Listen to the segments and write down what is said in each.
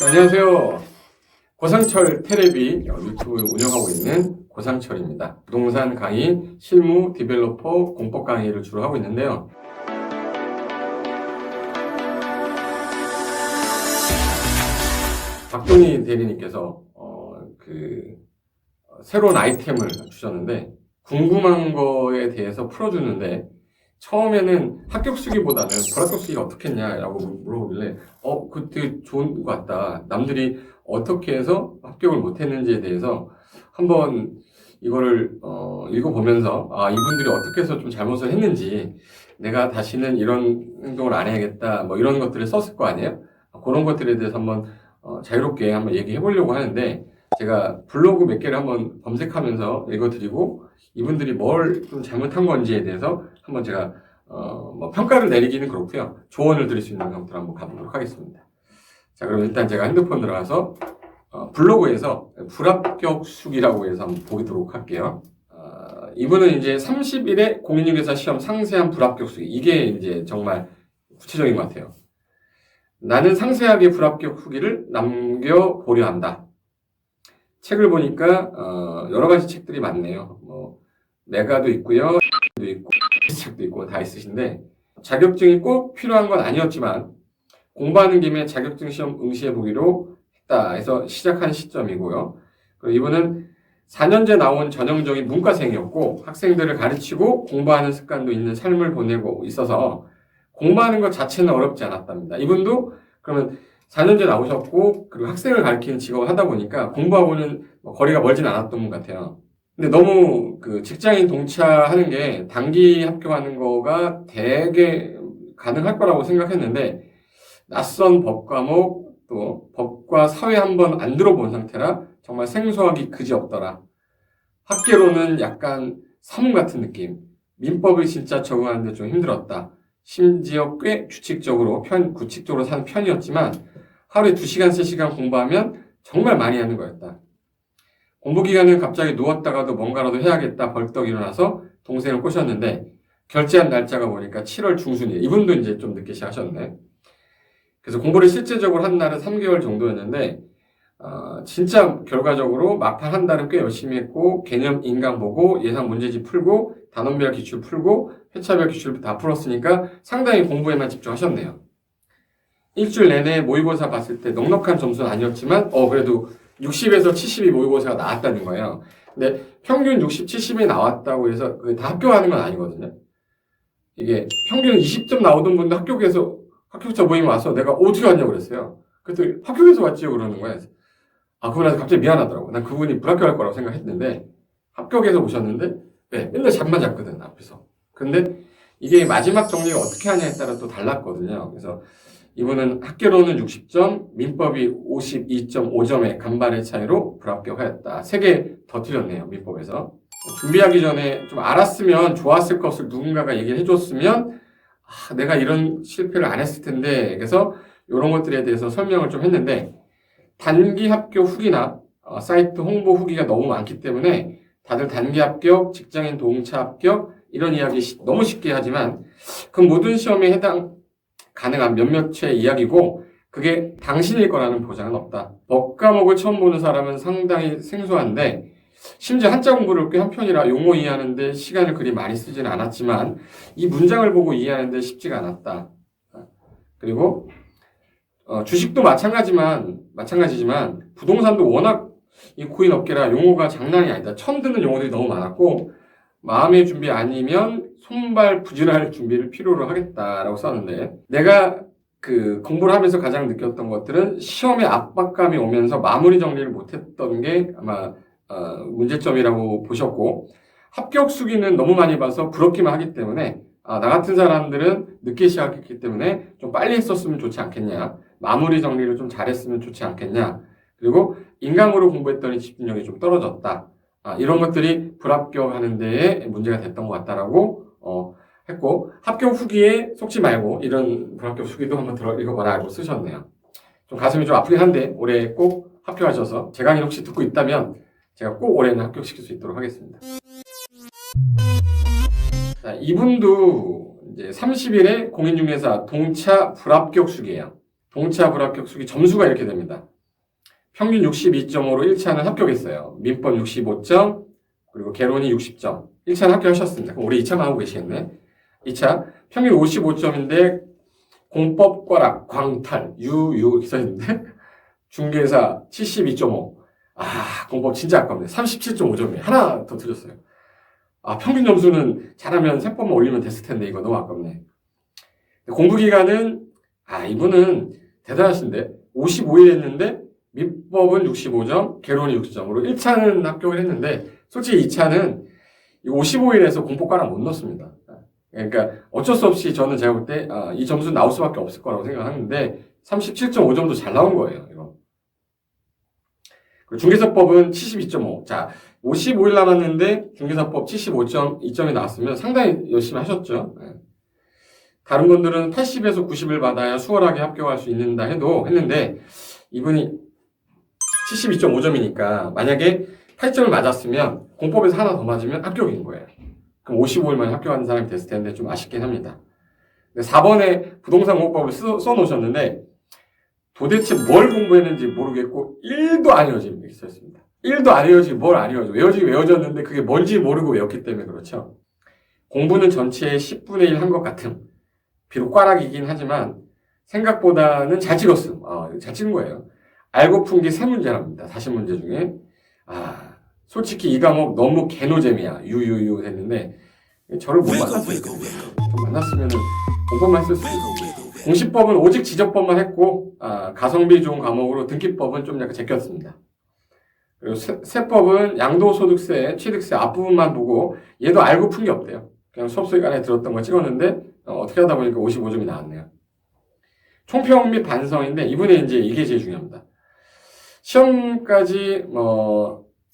안녕하세요. 고상철 테레비 유튜브 운영하고 있는 고상철입니다. 부동산 강의, 실무, 디벨로퍼, 공법 강의를 주로 하고 있는데요. 박동희 대리님께서 새로운 아이템을 주셨는데 궁금한 거에 대해서 풀어주는데 처음에는 합격 수기보다는 불합격 수기가 어떻겠냐라고 물어보길래 그때 좋은 것 같다. 남들이 어떻게 해서 합격을 못했는지에 대해서 한번 이거를 읽어보면서 이분들이 어떻게 해서 좀 잘못을 했는지 내가 다시는 이런 행동을 안 해야겠다 뭐 이런 것들을 썼을 거 아니에요? 그런 것들에 대해서 한번 자유롭게 한번 얘기해 보려고 하는데 제가 블로그 몇 개를 한번 검색하면서 읽어드리고 이분들이 뭘 좀 잘못한 건지에 대해서 한번 제가 평가를 내리기는 그렇고요. 조언을 드릴 수 있는 것들 한번 가보도록 하겠습니다. 자, 그럼 일단 제가 핸드폰 들어가서 블로그에서 불합격 수기라고 해서 한번 보도록 할게요. 이분은 이제 30일에 공인중개사 시험 상세한 불합격 수기. 이게 이제 정말 구체적인 것 같아요. 나는 상세하게 불합격 후기를 남겨보려 한다. 책을 보니까 여러 가지 책들이 많네요. 메가도 있고요, 도 있고, 책도 있고 다 있으신데 자격증이 꼭 필요한 건 아니었지만 공부하는 김에 자격증 시험 응시해 보기로 했다 해서 시작한 시점이고요. 그리고 이분은 4년제 나온 전형적인 문과생이었고 학생들을 가르치고 공부하는 습관도 있는 삶을 보내고 있어서 공부하는 것 자체는 어렵지 않았답니다. 이분도 그러면 4년제 나오셨고 그리고 학생을 가르치는 직업을 하다 보니까 공부하고는 거리가 멀진 않았던 것 같아요. 근데 너무 직장인 동차하는 게 단기 합격하는 거가 되게 가능할 거라고 생각했는데 낯선 법 과목 또 법과 사회 한번 안 들어본 상태라 정말 생소하기 그지없더라. 학계로는 약간 사문 같은 느낌. 민법을 진짜 적응하는데 좀 힘들었다. 심지어 꽤 구칙적으로 사는 편이었지만 하루에 2시간, 3시간 공부하면 정말 많이 하는 거였다. 공부 기간은 갑자기 누웠다가도 뭔가라도 해야겠다 벌떡 일어나서 동생을 꼬셨는데 결제한 날짜가 보니까 7월 중순이에요. 이분도 이제 좀 늦게 시작하셨네. 그래서 공부를 실제적으로 한 날은 3개월 정도였는데 진짜 결과적으로 막판 한 달은 꽤 열심히 했고 개념 인강 보고 예상 문제집 풀고 단원별 기출 풀고 회차별 기출 다 풀었으니까 상당히 공부에만 집중하셨네요. 일주일 내내 모의고사 봤을 때 넉넉한 점수는 아니었지만 그래도 60에서 70이 모의고사가 나왔다는 거예요. 근데 평균 60, 70이 나왔다고 해서 다 합격하는 건 아니거든요. 이게 평균 20점 나오던 분도 합격자 모임 와서 내가 어떻게 왔냐고 그랬어요. 그랬더니 합격해서 왔지요 그러는 거예요. 그분한테 갑자기 미안하더라고. 난 그분이 불합격할 거라고 생각했는데 합격해서 오셨는데 맨날 잠만 잤거든 앞에서. 근데 이게 마지막 정리를 어떻게 하냐에 따라 또 달랐거든요. 그래서 이분은 학계로는 60점, 민법이 52.5점의 간발의 차이로 불합격하였다. 3개 더 틀렸네요, 민법에서. 준비하기 전에 좀 알았으면 좋았을 것을 누군가가 얘기를 해줬으면 내가 이런 실패를 안 했을 텐데 그래서 이런 것들에 대해서 설명을 좀 했는데 단기 합격 후기나 사이트 홍보 후기가 너무 많기 때문에 다들 단기 합격, 직장인 동차 합격 이런 이야기 너무 쉽게 하지만 그 모든 시험에 가능한 몇몇의 이야기고 그게 당신일 거라는 보장은 없다. 법 과목을 처음 보는 사람은 상당히 생소한데 심지어 한자 공부를 꽤 한 편이라 용어 이해하는데 시간을 그리 많이 쓰지는 않았지만 이 문장을 보고 이해하는데 쉽지가 않았다. 그리고 주식도 마찬가지지만 부동산도 워낙 이 코인 업계라 용어가 장난이 아니다. 처음 듣는 용어들이 너무 많았고 마음의 준비 아니면 손발 부진할 준비를 필요로 하겠다라고 썼는데 내가 공부를 하면서 가장 느꼈던 것들은 시험에 압박감이 오면서 마무리 정리를 못했던 게 아마 문제점이라고 보셨고 합격 수기는 너무 많이 봐서 부럽기만 하기 때문에 나 같은 사람들은 늦게 시작했기 때문에 좀 빨리 했었으면 좋지 않겠냐 마무리 정리를 좀 잘했으면 좋지 않겠냐 그리고 인강으로 공부했더니 집중력이 좀 떨어졌다 이런 것들이 불합격하는 데에 문제가 됐던 것 같다라고 했고 합격 후기에 속지 말고 이런 불합격 후기도 한번 읽어봐라고 쓰셨네요. 좀 가슴이 좀 아프긴 한데 올해 꼭 합격하셔서 제 강의 혹시 듣고 있다면 제가 꼭 올해는 합격시킬 수 있도록 하겠습니다. 자, 이분도 이제 30일에 공인중개사 동차 불합격 수기예요. 동차 불합격 수기 점수가 이렇게 됩니다. 평균 62.5로 1차는 합격했어요. 민법 65점, 그리고 개론이 60점. 1차는 합격하셨습니다. 그럼 우리 2차만 하고 계시겠네. 2차, 평균 55점인데 공법 과락, 광탈, 이렇게 써있는데 중개사 72.5. 공법 진짜 아깝네. 37.5점이에요. 하나 더 틀렸어요. 평균 점수는 잘하면 세법만 올리면 됐을 텐데 이거 너무 아깝네. 공부기간은 이분은 대단하신데 55일 했는데 민법은 65점, 개론이 60점으로 1차는 합격을 했는데 솔직히 2차는 55일에서 공법과락 못 넣습니다. 그러니까 어쩔 수 없이 저는 제가 볼 때 이 점수 나올 수밖에 없을 거라고 생각하는데 37.5점도 잘 나온 거예요. 이거. 중개사법은 72.5. 자, 55일 남았는데 중개사법 75.2점이 나왔으면 상당히 열심히 하셨죠. 다른 분들은 80에서 90을 받아야 수월하게 합격할 수 있는다 했는데 이분이 72.5점이니까 만약에 8점을 맞았으면 공법에서 하나 더 맞으면 합격인 거예요. 그럼 55일 만에 합격하는 사람이 됐을 텐데 좀 아쉽긴 합니다. 4번에 부동산 공법을 써놓으셨는데 도대체 뭘 공부했는지 모르겠고 1도 안 외워지는 게 있었습니다. 1도 안 외워지고 뭘 안 외워져. 외워졌는데 그게 뭔지 모르고 외웠기 때문에 그렇죠. 공부는 전체의 10분의 1 한 것 같음. 비록 꽈락이긴 하지만 생각보다는 잘 찍었음. 잘 찍은 거예요. 알고 푼 게 3문제랍니다. 40문제 중에. 솔직히 이 과목 너무 개노잼이야. 유유유 했는데 저를 못 만났어요. 좀 만났으면 공법만 했을 수도 있고. 공시법은 오직 지적법만 했고 가성비 좋은 과목으로 등기법은 좀 약간 제꼈습니다. 그리고 세법은 양도소득세, 취득세 앞부분만 보고 얘도 알고 푼 게 없대요. 그냥 수업 시간에 들었던 거 찍었는데 어떻게 하다 보니까 55점이 나왔네요. 총평 및 반성인데 이번에 이제 이게 제일 중요합니다. 시험까지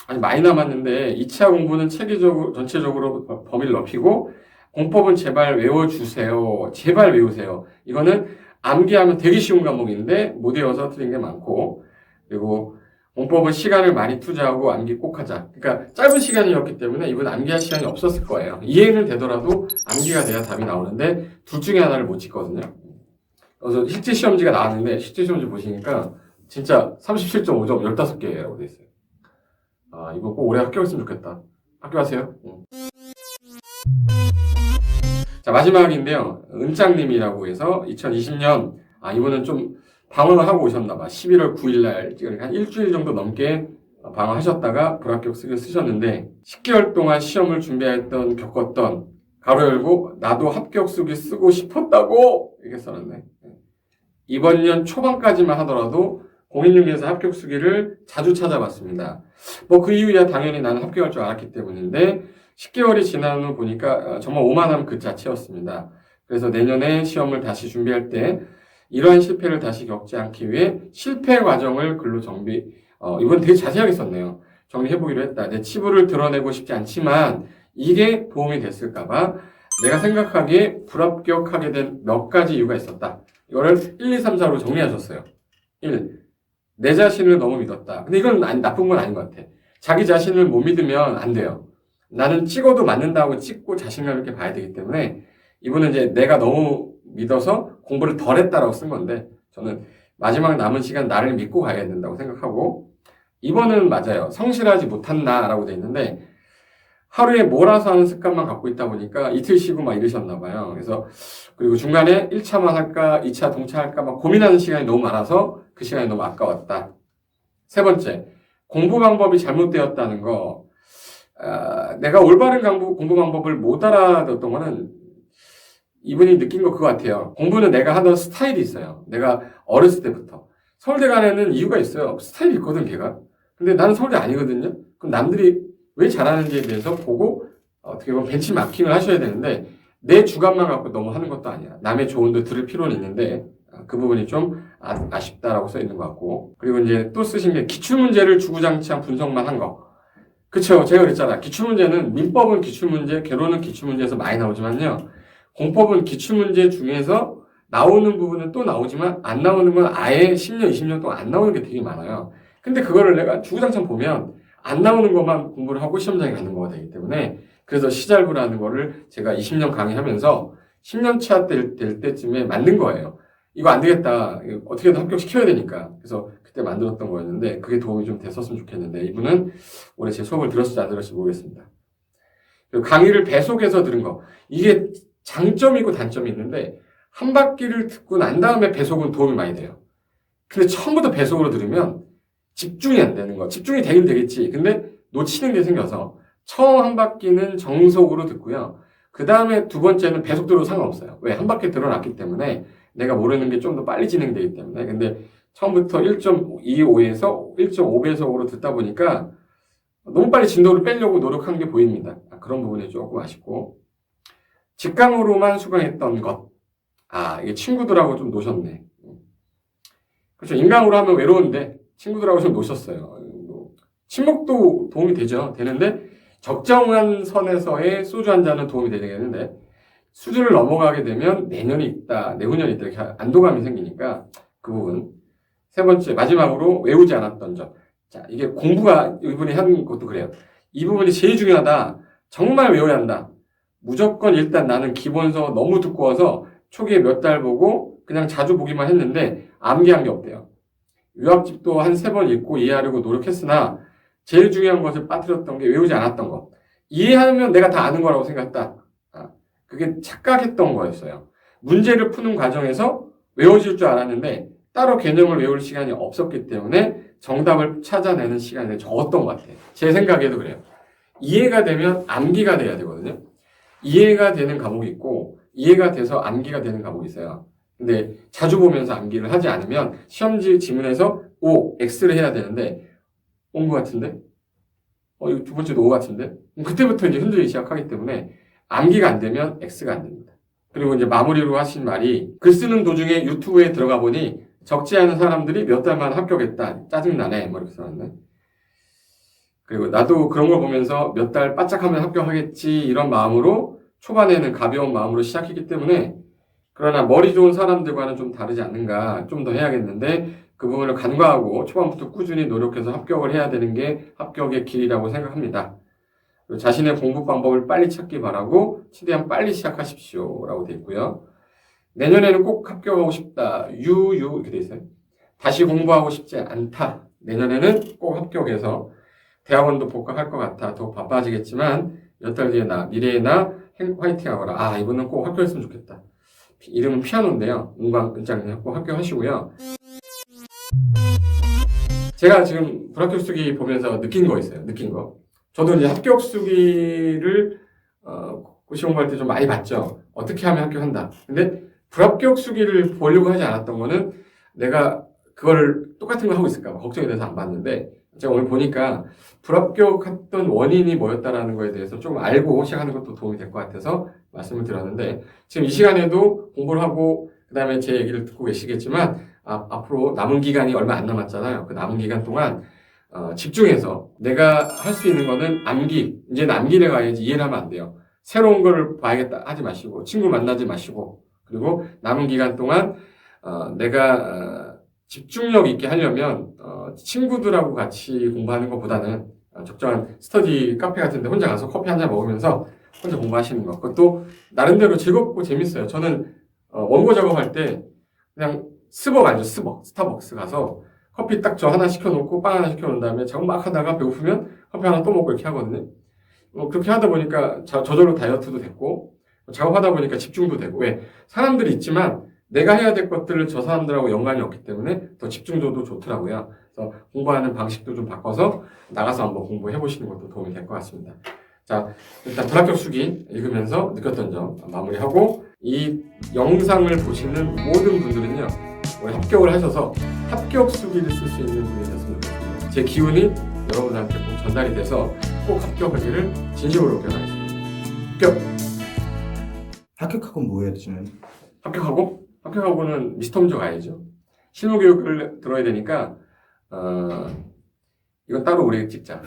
아니 많이 남았는데 2차 공부는 체계적으로 전체적으로 범위를 넓히고 공법은 제발 외워주세요. 제발 외우세요. 이거는 암기하면 되게 쉬운 과목인데 못 외워서 틀린 게 많고 그리고 공법은 시간을 많이 투자하고 암기 꼭 하자. 그러니까 짧은 시간이었기 때문에 이번 암기할 시간이 없었을 거예요. 이해는 되더라도 암기가 돼야 답이 나오는데 둘 중에 하나를 못 찍거든요. 그래서 실제 시험지가 나왔는데 실제 시험지 보시니까 진짜 37.5점 15개라고 돼 있어요. 이거 꼭 올해 합격했으면 좋겠다. 합격하세요. 자, 마지막인데요. 은장님이라고 해서 2020년, 이분은 좀 방황을 하고 오셨나봐. 11월 9일날, 그러니까 한 일주일 정도 넘게 방황하셨다가 불합격 쓰기를 쓰셨는데, 10개월 동안 시험을 준비했던, 겪었던, 가로 열고, 나도 합격 쓰기 쓰고 싶었다고! 이렇게 써놨네. 이번 년 초반까지만 하더라도 공인중개사 합격 쓰기를 자주 찾아봤습니다. 그 이유야 당연히 나는 합격할 줄 알았기 때문인데, 10개월이 지난 후 보니까 정말 오만함 그 자체였습니다. 그래서 내년에 시험을 다시 준비할 때 이러한 실패를 다시 겪지 않기 위해 실패 과정을 글로 이건 되게 자세하게 썼네요. 정리해보기로 했다. 내 치부를 드러내고 싶지 않지만 이게 도움이 됐을까봐 내가 생각하기에 불합격하게 된 몇 가지 이유가 있었다. 이거를 1, 2, 3, 4로 정리하셨어요. 1. 내 자신을 너무 믿었다. 근데 이건 나쁜 건 아닌 것 같아. 자기 자신을 못 믿으면 안 돼요. 나는 찍어도 맞는다고 찍고 자신감 있게 봐야 되기 때문에 이분은 이제 내가 너무 믿어서 공부를 덜 했다라고 쓴 건데 저는 마지막 남은 시간 나를 믿고 가야 된다고 생각하고 2번은 맞아요. 성실하지 못한다라고 돼 있는데 하루에 몰아서 하는 습관만 갖고 있다 보니까 이틀 쉬고 막 이러셨나 봐요. 그래서 그리고 중간에 1차만 할까 2차 동차할까 막 고민하는 시간이 너무 많아서 그 시간이 너무 아까웠다. 3번째, 공부 방법이 잘못되었다는 거. 내가 올바른 공부 방법을 못 알아듣던 거는 이분이 느낀 거 그거 같아요. 공부는 내가 하던 스타일이 있어요. 내가 어렸을 때부터. 서울대 가는 이유가 있어요. 스타일이 있거든, 걔가. 근데 나는 서울대 아니거든요. 그럼 남들이 왜 잘하는지에 대해서 보고 어떻게 보면 벤치마킹을 하셔야 되는데 내 주관만 갖고 너무 하는 것도 아니야. 남의 조언도 들을 필요는 있는데 그 부분이 좀 아쉽다라고 써 있는 것 같고 그리고 이제 또 쓰신 게 기출문제를 주구장창 분석만 한 거. 그쵸. 제가 그랬잖아. 기출문제는 민법은 기출문제, 개론은 기출문제에서 많이 나오지만요. 공법은 기출문제 중에서 나오는 부분은 또 나오지만 안 나오는 건 아예 10년, 20년 동안 안 나오는 게 되게 많아요. 근데 그거를 내가 주구장창 보면 안 나오는 것만 공부를 하고 시험장에 가는 거가 되기 때문에 그래서 시잘부라는 거를 제가 20년 강의하면서 10년 차 될 때쯤에 만든 거예요. 이거 안 되겠다. 이거 어떻게든 합격시켜야 되니까. 그래서 그때 만들었던 거였는데 그게 도움이 좀 됐었으면 좋겠는데 이분은 올해 제 수업을 들었을지 안 들었을지 모르겠습니다. 그리고 강의를 배속해서 들은 거. 이게 장점이고 단점이 있는데 한 바퀴를 듣고 난 다음에 배속은 도움이 많이 돼요. 근데 처음부터 배속으로 들으면 집중이 안 되는 거. 집중이 되긴 되겠지. 근데 놓치는 게 생겨서 처음 한 바퀴는 정속으로 듣고요. 그 다음에 두 번째는 배속 들어도 상관없어요. 왜? 한 바퀴 들어놨기 때문에 내가 모르는 게 좀 더 빨리 진행되기 때문에. 근데 처음부터 1.25에서 1.5배속으로 듣다 보니까 너무 빨리 진도를 빼려고 노력한 게 보입니다. 그런 부분이 조금 아쉽고. 직강으로만 수강했던 것. 이게 친구들하고 좀 노셨네. 그렇죠. 인강으로 하면 외로운데 친구들하고 좀 노셨어요. 친목도 도움이 되는데 적정한 선에서의 소주 한 잔은 도움이 되겠는데 수준을 넘어가게 되면 내년이 있다, 내후년이 있다 이렇게 안도감이 생기니까 그 부분. 세 번째, 마지막으로 외우지 않았던 점. 자, 이게 공부가 이분이 하는 것도 그래요. 이 부분이 제일 중요하다. 정말 외워야 한다. 무조건 일단 나는 기본서 너무 두꺼워서 초기에 몇 달 보고 그냥 자주 보기만 했는데 암기한 게 없대요. 유학집도 한 3번 읽고 이해하려고 노력했으나 제일 중요한 것을 빠뜨렸던 게 외우지 않았던 것. 이해하면 내가 다 아는 거라고 생각했다. 그게 착각했던 거였어요. 문제를 푸는 과정에서 외워질 줄 알았는데 따로 개념을 외울 시간이 없었기 때문에 정답을 찾아내는 시간이 적었던 것 같아요. 제 생각에도 그래요. 이해가 되면 암기가 돼야 되거든요. 이해가 되는 과목이 있고 이해가 돼서 암기가 되는 과목이 있어요. 근데 자주 보면서 암기를 하지 않으면 시험지 지문에서 O, X를 해야 되는데 온 것 같은데? 이거 두 번째도 O 같은데? 그때부터 이제 흔들리기 시작하기 때문에 암기가 안 되면 X가 안 됩니다. 그리고 이제 마무리로 하신 말이 글 쓰는 도중에 유튜브에 들어가 보니 적지 않은 사람들이 몇 달만 합격했다. 짜증나네. 뭐 이렇게 써놨네. 그리고 나도 그런 걸 보면서 몇 달 바짝하면 합격하겠지 이런 마음으로 초반에는 가벼운 마음으로 시작했기 때문에 그러나 머리 좋은 사람들과는 좀 다르지 않는가 좀 더 해야겠는데 그 부분을 간과하고 초반부터 꾸준히 노력해서 합격을 해야 되는 게 합격의 길이라고 생각합니다. 그리고 자신의 공부 방법을 빨리 찾기 바라고 최대한 빨리 시작하십시오 라고 되어 있고요. 내년에는 꼭 합격하고 싶다. 이렇게 되어 있어요. 다시 공부하고 싶지 않다. 내년에는 꼭 합격해서 대학원도 복학할 것 같아. 더 바빠지겠지만 몇 달 뒤에 미래의 나 화이팅 하거라. 이번엔 꼭 합격했으면 좋겠다. 이름은 피아노인데요. 은광은장님 꼭 합격하시고요. 제가 지금 불합격 수기 보면서 느낀 거 있어요. 느낀 거. 저도 이제 합격 수기를 고시 공부할 때 좀 많이 봤죠. 어떻게 하면 합격한다. 근데 불합격 수기를 보려고 하지 않았던 거는 내가 그걸 똑같은 걸 하고 있을까 봐 걱정이 돼서 안 봤는데 제가 오늘 보니까 불합격했던 원인이 뭐였다라는 거에 대해서 조금 알고 시작하는 것도 도움이 될 것 같아서 말씀을 드렸는데 지금 이 시간에도 공부를 하고 그 다음에 제 얘기를 듣고 계시겠지만 앞으로 남은 기간이 얼마 안 남았잖아요. 그 남은 기간 동안 집중해서 내가 할 수 있는 거는 암기. 이제는 암기를 가야지 이해를 하면 안 돼요. 새로운 거를 봐야겠다 하지 마시고 친구 만나지 마시고 그리고 남은 기간 동안 내가 집중력 있게 하려면 친구들하고 같이 공부하는 것보다는 적정한 스터디 카페 같은 데 혼자 가서 커피 한 잔 먹으면서 혼자 공부하시는 것. 그것도 나름대로 즐겁고 재밌어요. 저는 원고 작업할 때 그냥 스타벅스 가서 커피 딱 저 하나 시켜놓고 빵 하나 시켜놓은 다음에 작업 막 하다가 배고프면 커피 하나 또 먹고 이렇게 하거든요. 그렇게 하다 보니까 저절로 다이어트도 됐고 작업하다 보니까 집중도 되고 왜 사람들이 있지만 내가 해야 될 것들을 저 사람들하고 연관이 없기 때문에 더 집중도도 좋더라고요. 그래서 공부하는 방식도 좀 바꿔서 나가서 한번 공부해 보시는 것도 도움이 될 것 같습니다. 자, 일단 불합격 수기 읽으면서 느꼈던 점 마무리하고 이 영상을 보시는 모든 분들은요 올해 합격을 하셔서 합격 수기를 쓸 수 있는 분이 됐으면 좋겠습니다. 제 기운이 여러분한테 꼭 전달이 돼서 꼭 합격하기를 진심으로 기원하겠습니다. 합격! 합격하고 뭐 해야 되시나요? 합격하고는 미스터문제 가야죠. 실무교육을 들어야 되니까 이건 따로 우리 찍자.